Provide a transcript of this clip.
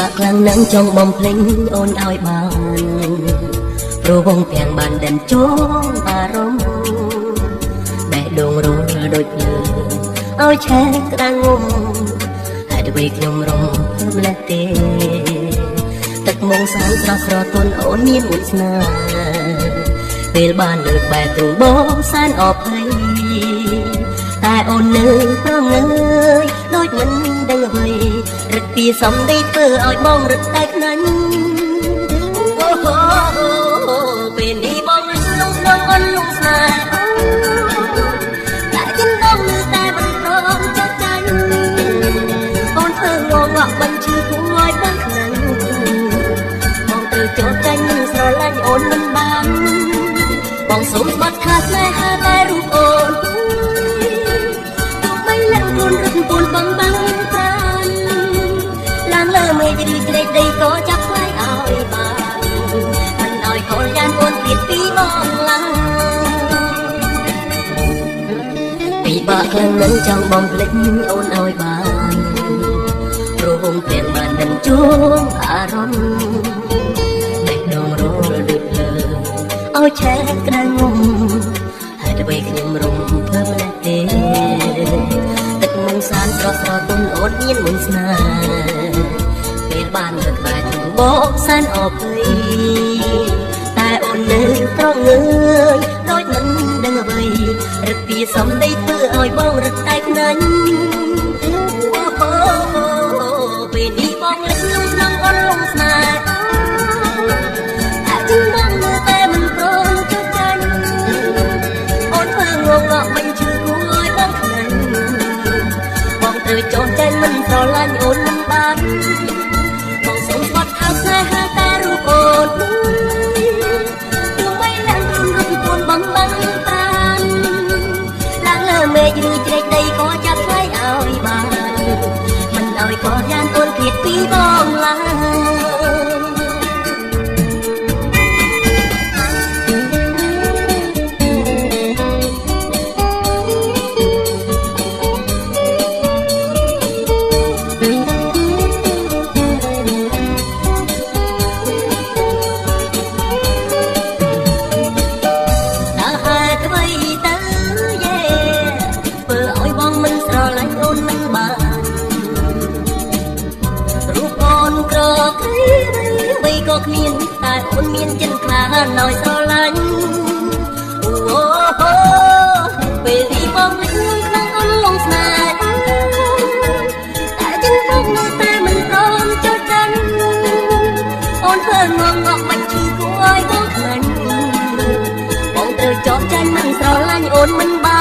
បាក់ខ្លាំងណាស់ចង់បំភ្លេចអូនឲ្យបានព្រោះវងទាំងបានដេញចូលអារម្មណ៍បេះដូងរលដូចភ្លើងឲ្យឆេះក្តាំងងំហើយដើម្បីខ្ញុំរំភើបម្លេះទេទឹកមងសានស្រស់ស្រទន់អូនមានមួយស្នេហ៍ពេលបានលើកបែរទ្រូងបងសែនអភ័យតែអូននៅប្រងើយដូចមិនដឹងអ្វីរឹកពីសំដីធ្វើឲ្យបងរឹកតែខ្នាញ់អូហូពេលនេះបងលងក្នុងអូនលងស្នេហ៍តែចិនដងនៅតែមិនព្រមចាត់ចាញ់អូនធ្វើងងក់បញ្ឈឺគួរឲ្យបងខ្នាញ់បងត្រូវចូលចាញ់មិនស្រឡាញ់អូនមិនបានបងសូមបាត់ខាស្នេហាតែរូបអូនរត់ពួនបងបាំងប្រានឡានលើមេជ្រឺជ្រែកដីក៏ចាប់ខ្លាយឲ្យបានមិនឲ្យកូនយ៉ាងអូនទៀតពីបងឡាពីបាក់ខ្លាំងនឹងចង់បំភ្លេចអូនឲ្យបានព្រោះវងទាំងបាននឹងជួងអារម្មណ៍បេះដូងរលដូចភ្លើងឲ្យឆេះក្តាំងងំហើយដើម្បីខ្ញុំរំភើបម្លេះទេសានស្រស់ស្រទន់អូនមានមួយស្នេហ៍ពេលបានលើកបែរទ្រូងបងសែនអភ័យតែអូននៅប្រងើយដូចមិនដឹងអ្វីរឹកពីសំដីធ្វើឲ្យបងរឹកតែខ្នាញ់អូហូពេលនេះបងលឹកលងក្នុងអូនលងស្នេហ៍តែជិះបងនៅតែមិនព្រមចុះចាញ់អូនធ្វើងងក់បញ្ឈឺគួរឲ្យបងខ្នាញ់ត្រូវចូលใจមិនស្រឡាញ់អូនមិនបានបងសូមស្បត់ខាស្នេហាតែរូបអូនទោះបីឡើងរំរត់ពួនបងបាំងប្រានឡើងលើមេជ្រឺជ្រែកដីក៏ចាប់ថ្លៃឲ្យបានមិនឲ្យកូនយ៉ាងអូនឃ្លាតពីបងឡើយក៏គ្មានតែអូនមានចិត្តខ្លាំងឲ្យស្រឡាញ់អូហូពេលនេះបងលឹកក្នុងអូនលងស្នេហ៍តែចិនបងនៅតែមិនព្រមចុះចាញ់អូនធ្វើងងក់បាច់ឈឺគួរឲ្យបងខ្លាញ់បងត្រូវចោទចាញ់មិនស្រឡាញ់អូនមិនបាន